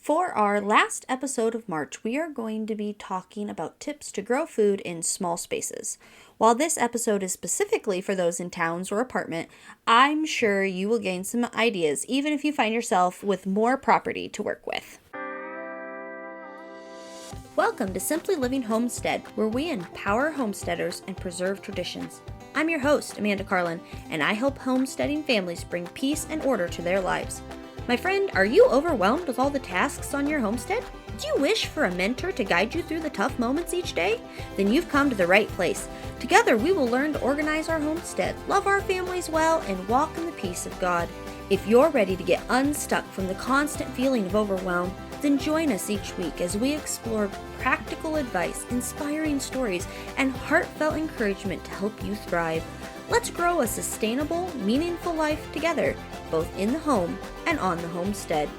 For our last episode of March, we are going to be talking about tips to grow food in small spaces. While this episode is specifically for those in towns or apartment, I'm sure you will gain some ideas even if you find yourself with more property to work with. Welcome to Simply Living Homestead, where we empower homesteaders and preserve traditions. I'm your host, Amanda Carlin, and I help homesteading families bring peace and order to their lives. My friend, are you overwhelmed with all the tasks on your homestead? Do you wish for a mentor to guide you through the tough moments each day? Then you've come to the right place. Together we will learn to organize our homestead, love our families well, and walk in the peace of God. If you're ready to get unstuck from the constant feeling of overwhelm, then join us each week as we explore practical advice, inspiring stories, and heartfelt encouragement to help you thrive. Let's grow a sustainable, meaningful life together, both in the home and on the homestead.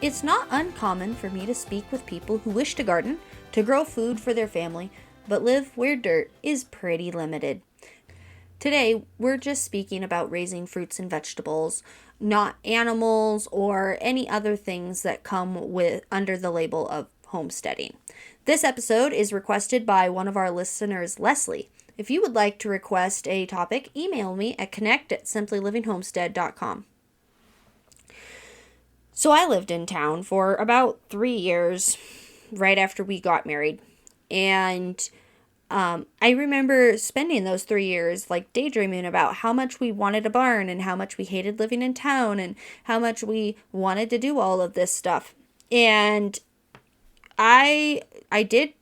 It's not uncommon for me to speak with people who wish to garden, to grow food for their family, but live where dirt is pretty limited. Today, we're just speaking about raising fruits and vegetables, not animals or any other things that come with under the label of homesteading. This episode is requested by one of our listeners, Leslie. If you would like to request a topic, email me at connect@simplylivingHomestead.com. So I lived in town for about 3 years right after we got married. And I remember spending those 3 years like daydreaming about how much we wanted a barn and how much we hated living in town and how much we wanted to do all of this stuff. And I did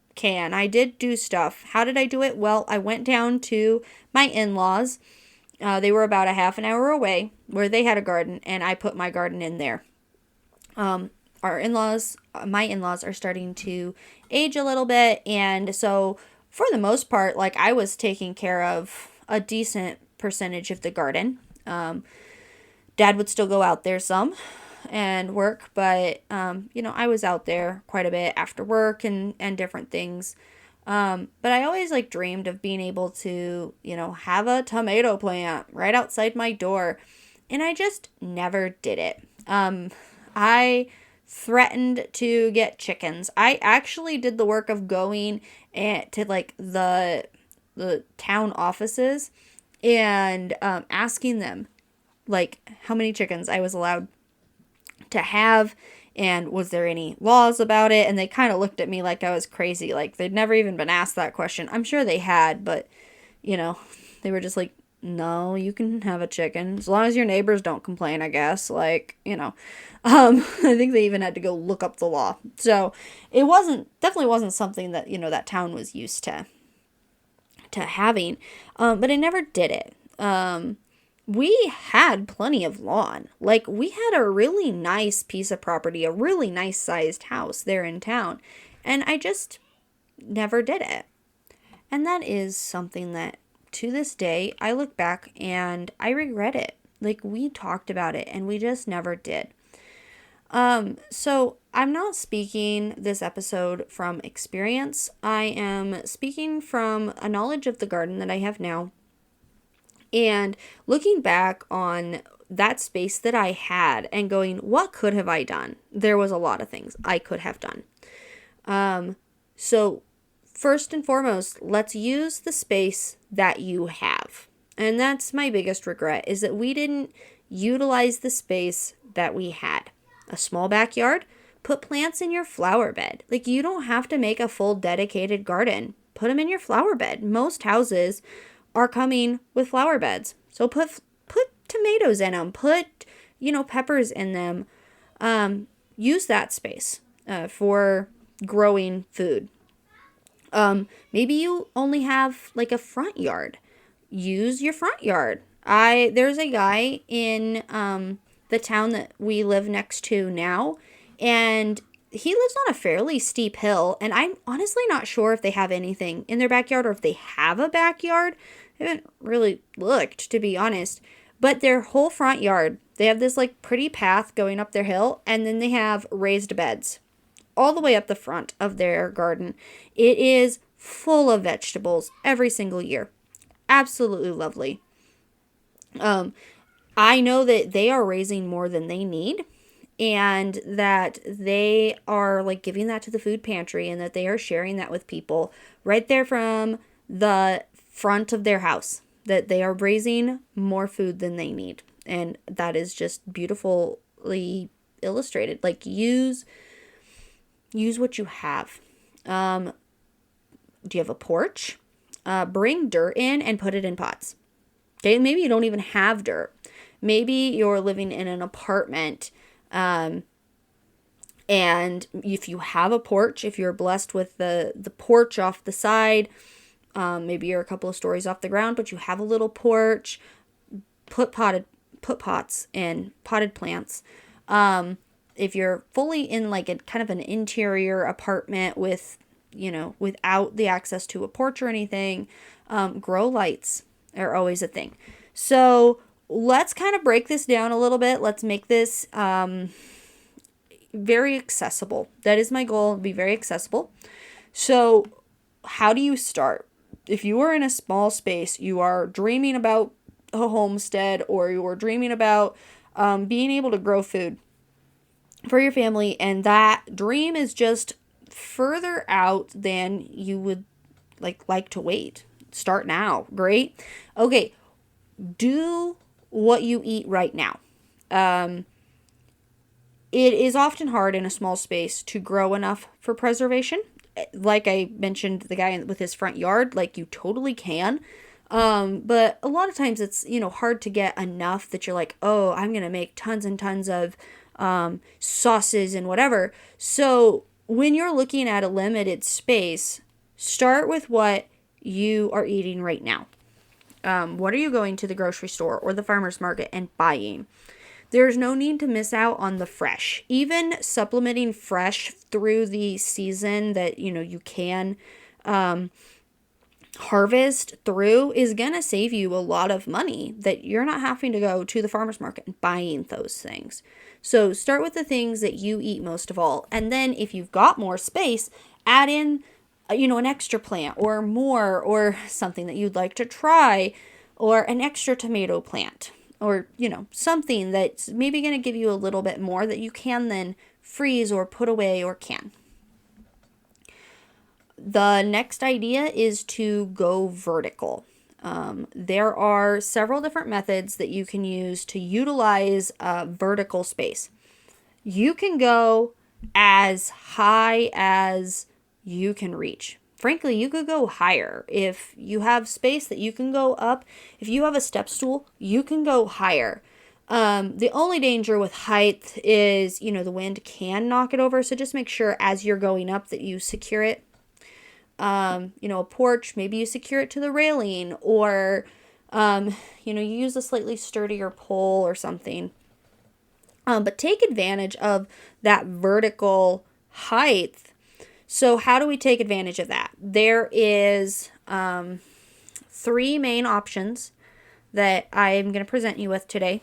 do stuff. How did I do it? Well, I went down to my in-laws. They were about a half an hour away where they had a garden, and I put my garden in there. My in-laws are starting to age a little bit, and so for the most part, like, I was taking care of a decent percentage of the garden. Dad would still go out there some and work, but I was out there quite a bit after work and different things. But I always dreamed of being able to, have a tomato plant right outside my door, and I just never did it. I threatened to get chickens. I actually did the work of going to the town offices and asking them how many chickens I was allowed to have and was there any laws about it, and they kind of looked at me like I was crazy, like they'd never even been asked that question. I'm sure they had, but they were just like, no, you can have a chicken as long as your neighbors don't complain, I guess. I think they even had to go look up the law. So it definitely wasn't something that that town was used to having, but I never did it. We had plenty of lawn. We had a really nice piece of property, a really nice sized house there in town, and I just never did it. And that is something that to this day I look back and I regret it. We talked about it and we just never did. So I'm not speaking this episode from experience. I am speaking from a knowledge of the garden that I have now. And looking back on that space that I had and going, what could have I done? There was a lot of things I could have done. So first and foremost, let's use the space that you have. And that's my biggest regret, is that we didn't utilize the space that we had. A small backyard, put plants in your flower bed. You don't have to make a full dedicated garden. Put them in your flower bed. Most houses are coming with flower beds. So put tomatoes in them. Put, peppers in them. Use that space for growing food. Maybe you only have a front yard. Use your front yard. There's a guy in the town that we live next to now, and he lives on a fairly steep hill, and I'm honestly not sure if they have anything in their backyard or if they have a backyard. I haven't really looked, to be honest, but their whole front yard, they have this pretty path going up their hill, and then they have raised beds all the way up the front of their garden. It is full of vegetables every single year. Absolutely lovely. I know that they are raising more than they need, and that they are like giving that to the food pantry, and that they are sharing that with people right there from the front of their house, that they are raising more food than they need. And that is just beautifully illustrated. Like, use what you have. Do you have a porch? Bring dirt in and put it in pots. Okay, maybe you don't even have dirt. Maybe you're living in an apartment, and if you have a porch, if you're blessed with the porch off the side, maybe you're a couple of stories off the ground, but you have a little porch, put pots and potted plants. If you're fully in like a kind of an interior apartment with, without the access to a porch or anything, grow lights are always a thing. So let's kind of break this down a little bit. Let's make this very accessible. That is my goal, be very accessible. So how do you start? If you are in a small space, you are dreaming about a homestead, or you are dreaming about being able to grow food for your family, and that dream is just further out than you would like to wait. Start now. Great. Okay. Do what you eat right now. It is often hard in a small space to grow enough for preservation. Like I mentioned, the guy with his front yard, like, you totally can. But a lot of times it's, hard to get enough that you're like, oh, I'm going to make tons and tons of sauces and whatever. So when you're looking at a limited space, start with what you are eating right now. What are you going to the grocery store or the farmer's market and buying? There's no need to miss out on the fresh. Even supplementing fresh through the season that, you can harvest through is going to save you a lot of money, that you're not having to go to the farmer's market and buying those things. So start with the things that you eat most of all. And then if you've got more space, add in, an extra plant or more, or something that you'd like to try, or an extra tomato plant, or, something that's maybe going to give you a little bit more that you can then freeze or put away or can. The next idea is to go vertical. There are several different methods that you can use to utilize vertical space. You can go as high as you can reach. Frankly, you could go higher. If you have space that you can go up, if you have a step stool, you can go higher. The only danger with height is, the wind can knock it over. So just make sure as you're going up that you secure it. A porch, maybe you secure it to the railing, or, you use a slightly sturdier pole or something. But take advantage of that vertical height. So how do we take advantage of that? There is 3 main options that I'm going to present you with today.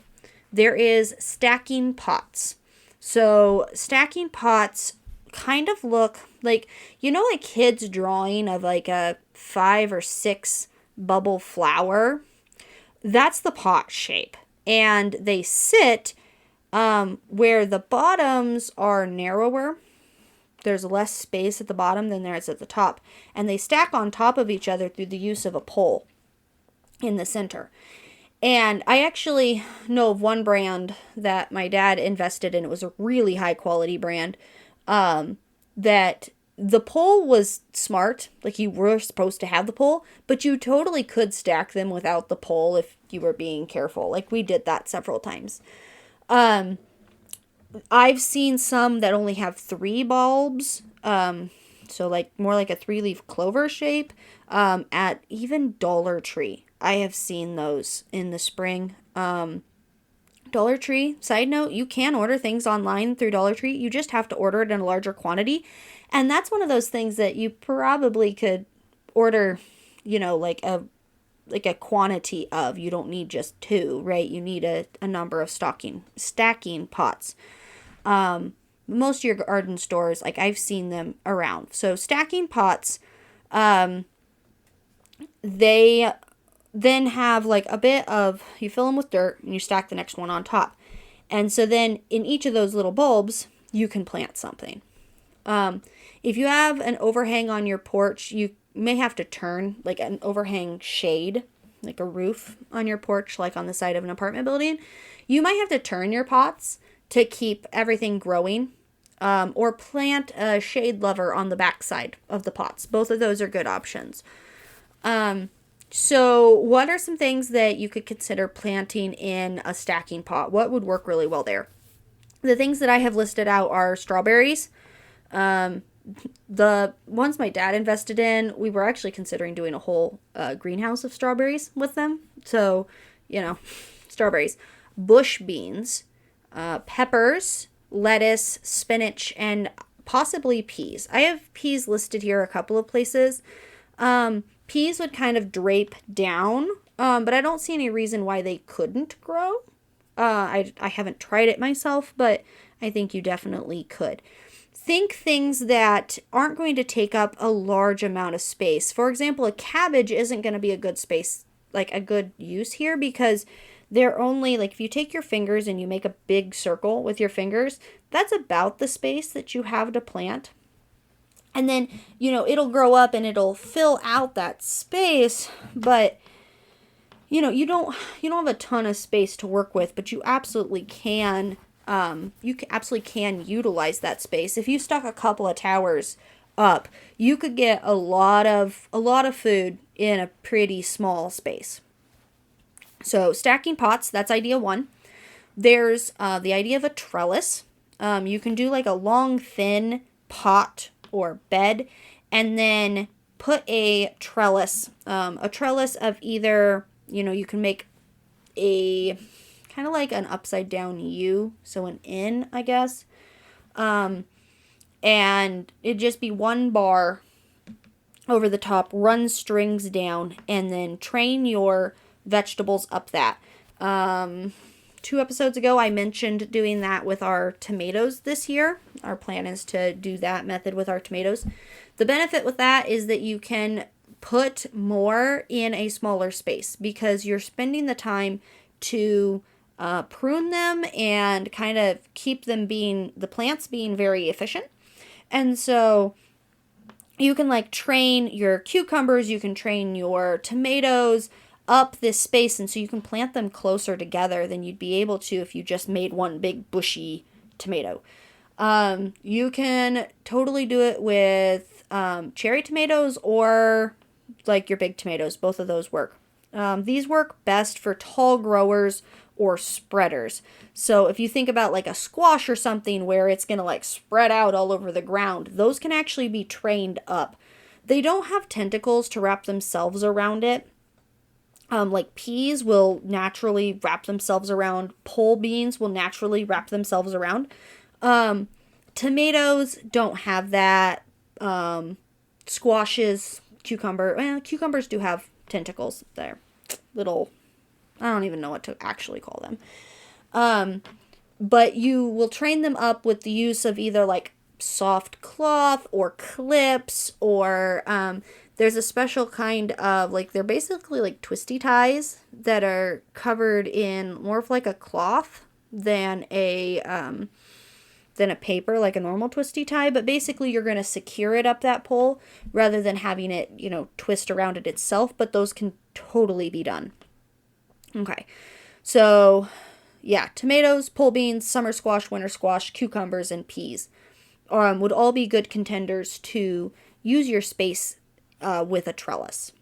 There is stacking pots. So stacking pots kind of look like, a kid's drawing of like a 5 or 6 bubble flower. That's the pot shape. And they sit where the bottoms are narrower. There's less space at the bottom than there is at the top. And they stack on top of each other through the use of a pole in the center. And I actually know of one brand that my dad invested in. It was a really high quality brand. That the pole was smart. Like, you were supposed to have the pole, but you totally could stack them without the pole if you were being careful. Like, we did that several times. I've seen some that only have 3 bulbs, so like more like a 3-leaf clover shape, at even Dollar Tree. I have seen those in the spring. Dollar Tree, side note, you can order things online through Dollar Tree. You just have to order it in a larger quantity. And that's one of those things that you probably could order, like a quantity of. You don't need just 2, right? You need a number of stacking pots. Most of your garden stores, like, I've seen them around. So stacking pots, they then have like a bit of, you fill them with dirt and you stack the next one on top. And so then in each of those little bulbs, you can plant something. If you have an overhang on your porch, you may have to turn like an overhang shade, like a roof on your porch, like on the side of an apartment building. You might have to turn your pots to keep everything growing, or plant a shade lover on the back side of the pots. Both of those are good options. So what are some things that you could consider planting in a stacking pot? What would work really well there? The things that I have listed out are strawberries. The ones my dad invested in, we were actually considering doing a whole greenhouse of strawberries with them. So, strawberries. Bush beans, peppers, lettuce, spinach, and possibly peas. I have peas listed here a couple of places. Peas would kind of drape down, but I don't see any reason why they couldn't grow. I haven't tried it myself, but I think you definitely could. Think things that aren't going to take up a large amount of space. For example, a cabbage isn't going to be a good space, like a good use here, because they're only, like if you take your fingers and you make a big circle with your fingers, that's about the space that you have to plant. And then, it'll grow up and it'll fill out that space, but you don't have a ton of space to work with, but you absolutely can utilize that space. If you stuck a couple of towers up, you could get a lot of food in a pretty small space. So stacking pots, that's idea one. There's the idea of a trellis. You can do like a long, thin pot or bed, and then put a trellis of either, you can make a kind of like an upside down U, so an N, I guess. And it'd just be one bar over the top, run strings down, and then train your vegetables up that. 2 episodes ago, I mentioned doing that with our tomatoes this year. Our plan is to do that method with our tomatoes. The benefit with that is that you can put more in a smaller space because you're spending the time to prune them and kind of keep them the plants being very efficient. And so you can like train your cucumbers, you can train your tomatoes up this space, and so you can plant them closer together than you'd be able to if you just made one big bushy tomato. You can totally do it with cherry tomatoes or like your big tomatoes. Both of those work. These work best for tall growers or spreaders. So if you think about like a squash or something where it's going to like spread out all over the ground, those can actually be trained up. They don't have tentacles to wrap themselves around it. Like peas will naturally wrap themselves around. Pole beans will naturally wrap themselves around. Tomatoes don't have that. Squashes, cucumbers do have tentacles. They're little, I don't even know what to actually call them. But you will train them up with the use of either like soft cloth or clips or there's a special kind of, like, they're basically like twisty ties that are covered in more of like a cloth than a paper, like a normal twisty tie. But basically you're going to secure it up that pole rather than having it, twist around it itself. But those can totally be done. Okay. So, yeah, tomatoes, pole beans, summer squash, winter squash, cucumbers, and peas would all be good contenders to use your space with a trellis.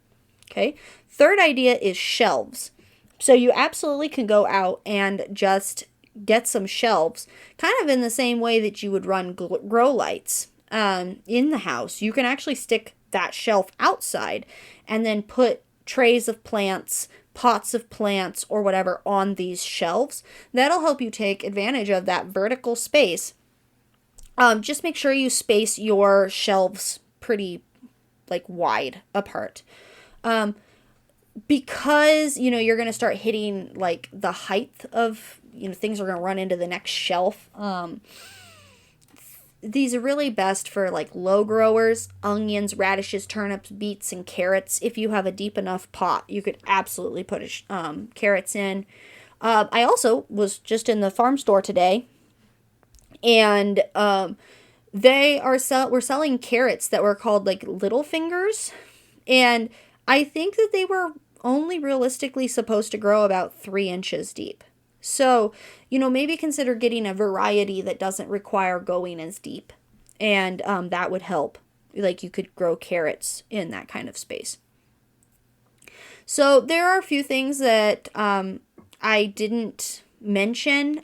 Okay. Third idea is shelves. So you absolutely can go out and just get some shelves, kind of in the same way that you would run grow lights in the house. You can actually stick that shelf outside and then put trays of plants, pots of plants, or whatever on these shelves. That'll help you take advantage of that vertical space. Just make sure you space your shelves pretty like wide apart. Because, you're going to start hitting like the height of, things are going to run into the next shelf. these are really best for like low growers, onions, radishes, turnips, beets, and carrots. If you have a deep enough pot, you could absolutely put carrots in. I also was just in the farm store today, and we're selling carrots that were called like little fingers, and I think that they were only realistically supposed to grow about 3 inches deep. So, maybe consider getting a variety that doesn't require going as deep. And that would help. Like, you could grow carrots in that kind of space. So, there are a few things that I didn't mention.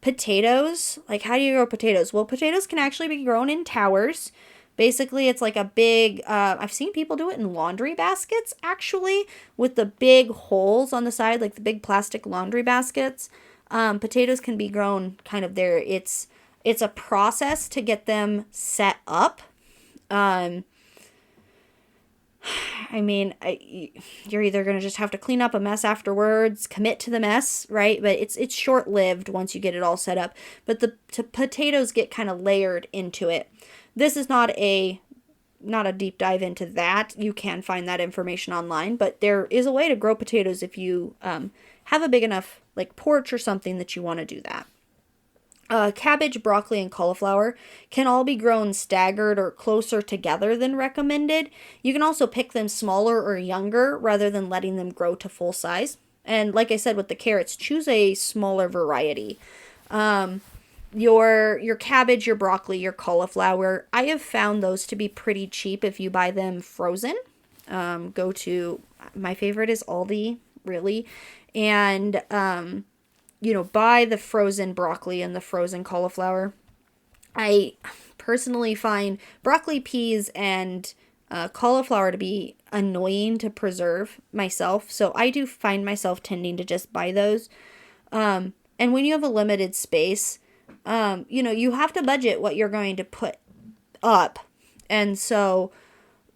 Potatoes. Like, how do you grow potatoes? Well, potatoes can actually be grown in towers. Basically, it's like a big, I've seen people do it in laundry baskets, actually, with the big holes on the side, like the big plastic laundry baskets. Potatoes can be grown kind of there. It's a process to get them set up. You're either going to just have to clean up a mess afterwards, commit to the mess, right? But it's short-lived once you get it all set up. But the potatoes get kind of layered into it. This is not a deep dive into that. You can find that information online, but there is a way to grow potatoes if you have a big enough like porch or something that you want to do that. Cabbage, broccoli, and cauliflower can all be grown staggered or closer together than recommended. You can also pick them smaller or younger rather than letting them grow to full size. And like I said with the carrots, choose a smaller variety. Your cabbage, your broccoli, your cauliflower, I have found those to be pretty cheap if you buy them frozen. Go to, my favorite is Aldi, really. And buy the frozen broccoli and the frozen cauliflower. I personally find broccoli, peas, and cauliflower to be annoying to preserve myself. So I do find myself tending to just buy those. And when you have a limited space, you have to budget what you're going to put up. And so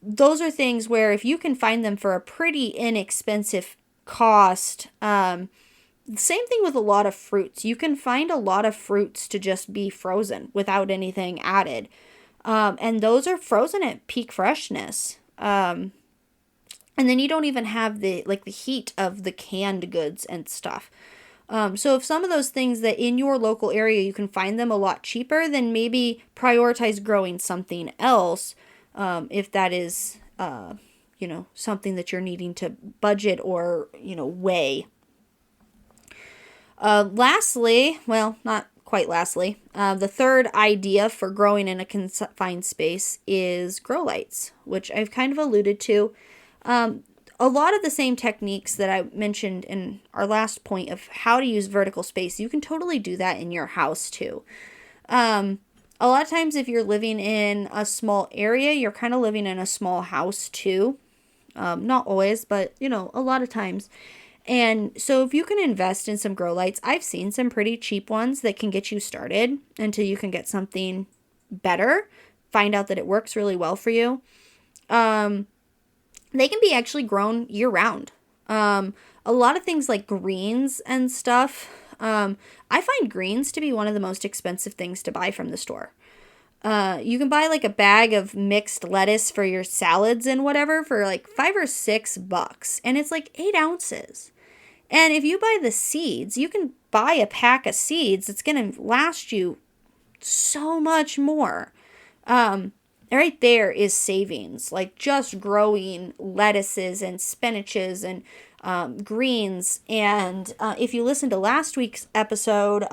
those are things where if you can find them for a pretty inexpensive cost, same thing with a lot of fruits. You can find a lot of fruits to just be frozen without anything added. And those are frozen at peak freshness. And then you don't even have the heat of the canned goods and stuff. So if some of those things that in your local area you can find them a lot cheaper, then maybe prioritize growing something else. If that is, something that you're needing to budget or, weigh. Lastly, well, not quite lastly, the third idea for growing in a confined space is grow lights, which I've kind of alluded to. A lot of the same techniques that I mentioned in our last point of how to use vertical space, you can totally do that in your house too. A lot of times if you're living in a small area, you're kind of living in a small house too. Not always, but a lot of times. And so if you can invest in some grow lights, I've seen some pretty cheap ones that can get you started until you can get something better, find out that it works really well for you. They can be actually grown year round. A lot of things like greens and stuff. I find greens to be one of the most expensive things to buy from the store. You can buy like a bag of mixed lettuce for your salads and whatever for like $5 or $6, and it's like 8 ounces. And if you buy the seeds, you can buy a pack of seeds that's going to last you so much more. Right there is savings, like just growing lettuces and spinaches and greens. And if you listen to last week's episode,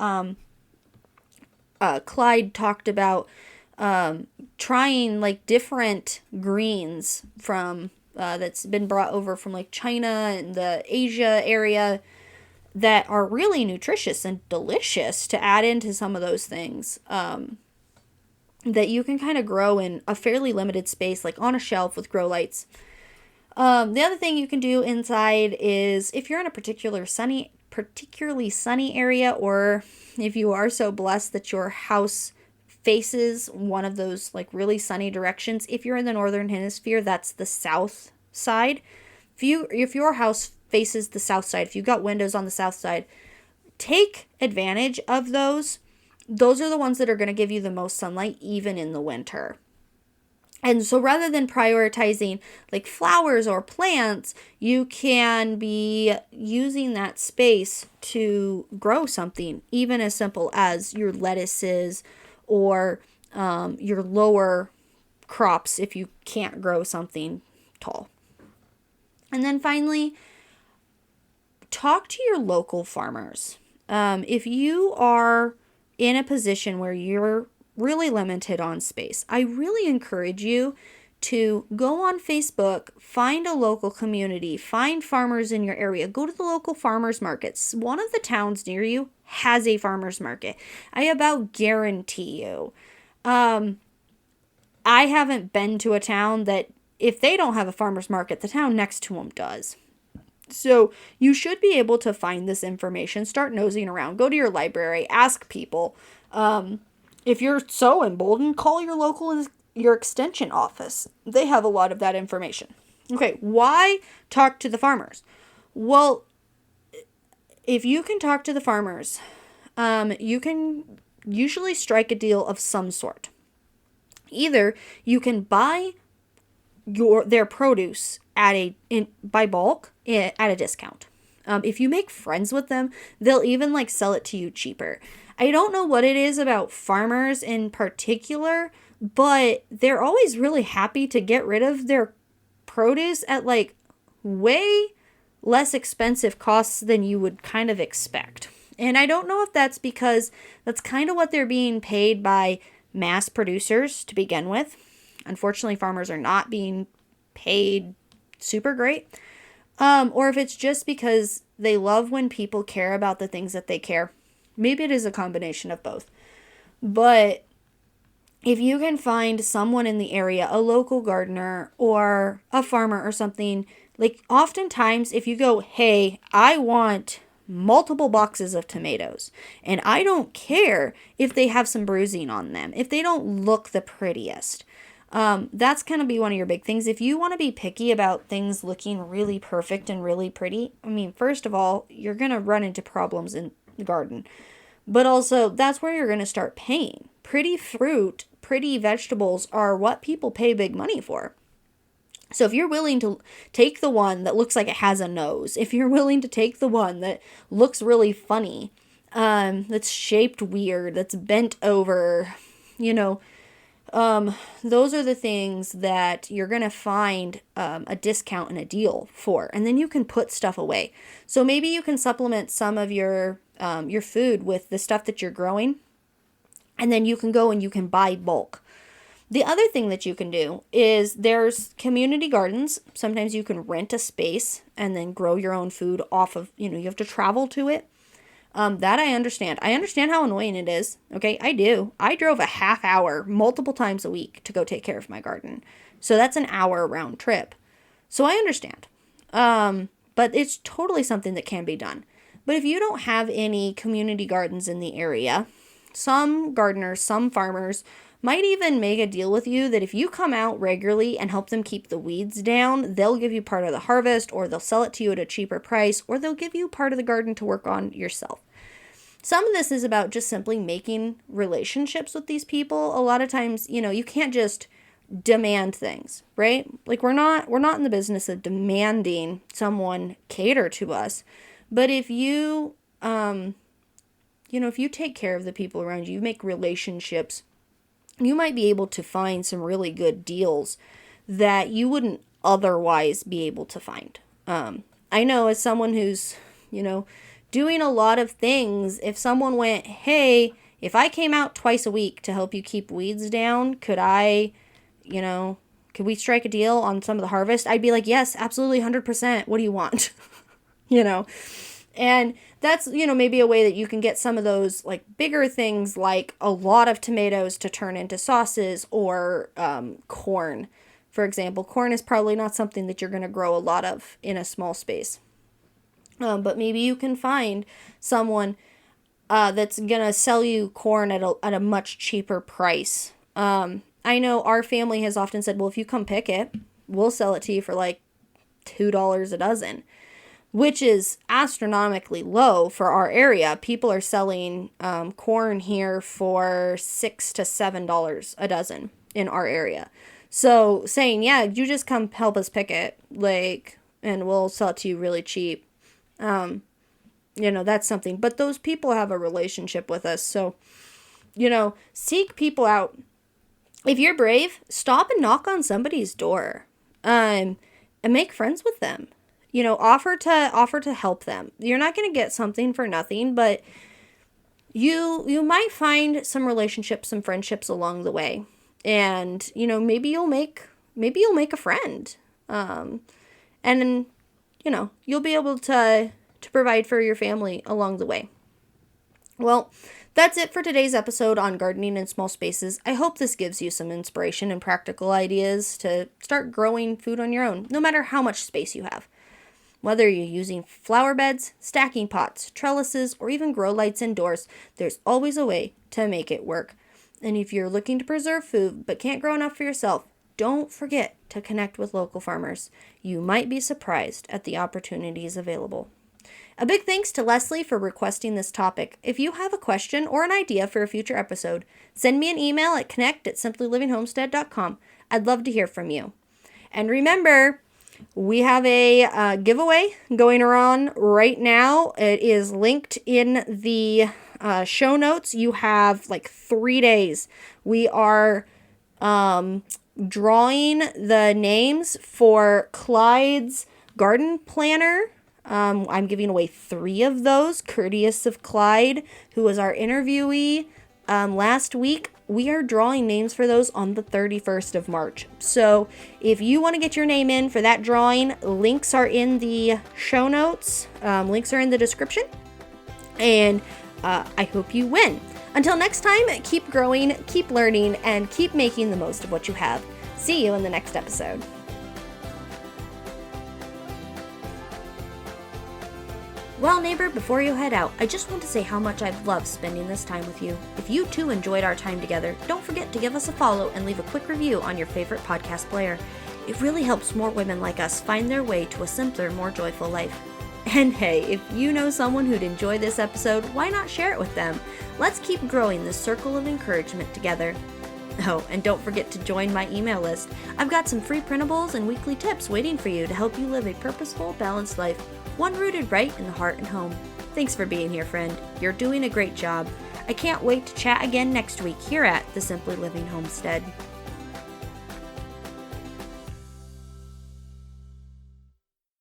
Clyde talked about trying like different greens from that's been brought over from like China and the Asia area that are really nutritious and delicious to add into some of those things that you can kind of grow in a fairly limited space, like on a shelf with grow lights. The other thing you can do inside is if you're in a particularly sunny area, or if you are so blessed that your house faces one of those like really sunny directions. If you're in the northern hemisphere, that's the south side. If your house faces the south side, if you've got windows on the south side, take advantage of those those are the ones that are going to give you the most sunlight, even in the winter. And so rather than prioritizing like flowers or plants, you can be using that space to grow something, even as simple as your lettuces or your lower crops if you can't grow something tall. And then finally, talk to your local farmers. If you are in a position where you're really limited on space, I really encourage you to go on Facebook, find a local community, find farmers in your area, go to the local farmers markets. One of the towns near you has a farmers market. I about guarantee you. I haven't been to a town that if they don't have a farmers market, the town next to them does. So you should be able to find this information, start nosing around, go to your library, ask people. If you're so emboldened, call your local your extension office. They have a lot of that information. Okay, why talk to the farmers? Well, if you can talk to the farmers, you can usually strike a deal of some sort. Either you can buy their produce by bulk at a discount. If you make friends with them, they'll even like sell it to you cheaper. I don't know what it is about farmers in particular, but they're always really happy to get rid of their produce at like way less expensive costs than you would kind of expect. And I don't know if that's because that's kind of what they're being paid by mass producers to begin with. Unfortunately, farmers are not being paid super great. Or if it's just because they love when people care about the things that they care. Maybe it is a combination of both. But if you can find someone in the area, a local gardener or a farmer or something, like oftentimes if you go, hey, I want multiple boxes of tomatoes and I don't care if they have some bruising on them, if they don't look the prettiest. That's going to be one of your big things. If you want to be picky about things looking really perfect and really pretty, I mean, first of all, you're going to run into problems in the garden. But also, that's where you're going to start paying. Pretty fruit, pretty vegetables are what people pay big money for. So if you're willing to take the one that looks like it has a nose, if you're willing to take the one that looks really funny, that's shaped weird, that's bent over, those are the things that you're going to find a discount and a deal for. And then you can put stuff away. So maybe you can supplement some of your food with the stuff that you're growing. And then you can go and you can buy bulk. The other thing that you can do is there's community gardens. Sometimes you can rent a space and then grow your own food off of, you have to travel to it. That I understand. I understand how annoying it is. Okay, I do. I drove a half hour multiple times a week to go take care of my garden. So that's an hour round trip. So I understand. But it's totally something that can be done. But if you don't have any community gardens in the area, some gardeners, some farmers might even make a deal with you that if you come out regularly and help them keep the weeds down, they'll give you part of the harvest, or they'll sell it to you at a cheaper price, or they'll give you part of the garden to work on yourself. Some of this is about just simply making relationships with these people. A lot of times, you can't just demand things, right? Like we're not in the business of demanding someone cater to us. But if you if you take care of the people around you, you make relationships, you might be able to find some really good deals that you wouldn't otherwise be able to find. I know as someone who's, doing a lot of things, if someone went, hey, if I came out twice a week to help you keep weeds down, could we strike a deal on some of the harvest? I'd be like, yes, absolutely, 100%. What do you want? And that's, maybe a way that you can get some of those like bigger things like a lot of tomatoes to turn into sauces, or corn. For example, corn is probably not something that you're going to grow a lot of in a small space. But maybe you can find someone that's going to sell you corn at a much cheaper price. I know our family has often said, well, if you come pick it, we'll sell it to you for like $2 a dozen. which is astronomically low for our area. People are selling corn here for $6 to $7 a dozen in our area. So saying, yeah, you just come help us pick it, like, and we'll sell it to you really cheap. That's something. But those people have a relationship with us. So, seek people out. If you're brave, stop and knock on somebody's door, and make friends with them. Offer to help them. You're not going to get something for nothing, but you might find some relationships, some friendships along the way. And, maybe you'll make a friend. And you'll be able to provide for your family along the way. Well, that's it for today's episode on gardening in small spaces. I hope this gives you some inspiration and practical ideas to start growing food on your own, no matter how much space you have. Whether you're using flower beds, stacking pots, trellises, or even grow lights indoors, there's always a way to make it work. And if you're looking to preserve food but can't grow enough for yourself, don't forget to connect with local farmers. You might be surprised at the opportunities available. A big thanks to Leslie for requesting this topic. If you have a question or an idea for a future episode, send me an email at connect@simplylivingHomestead.com. I'd love to hear from you. And remember, we have a giveaway going around right now. It is linked in the show notes. You have like 3 days. We are drawing the names for Clyde's garden planner. I'm giving away 3 of those, courteous of Clyde, who was our interviewee last week. We are drawing names for those on the 31st of March. So if you want to get your name in for that drawing, links are in the show notes. Links are in the description. And I hope you win. Until next time, keep growing, keep learning, and keep making the most of what you have. See you in the next episode. Well, neighbor, before you head out, I just want to say how much I've loved spending this time with you. If you too enjoyed our time together, don't forget to give us a follow and leave a quick review on your favorite podcast player. It really helps more women like us find their way to a simpler, more joyful life. And hey, if you know someone who'd enjoy this episode, why not share it with them? Let's keep growing this circle of encouragement together. Oh, and don't forget to join my email list. I've got some free printables and weekly tips waiting for you to help you live a purposeful, balanced life, one rooted right in the heart and home. Thanks for being here, friend. You're doing a great job. I can't wait to chat again next week here at the Simply Living Homestead.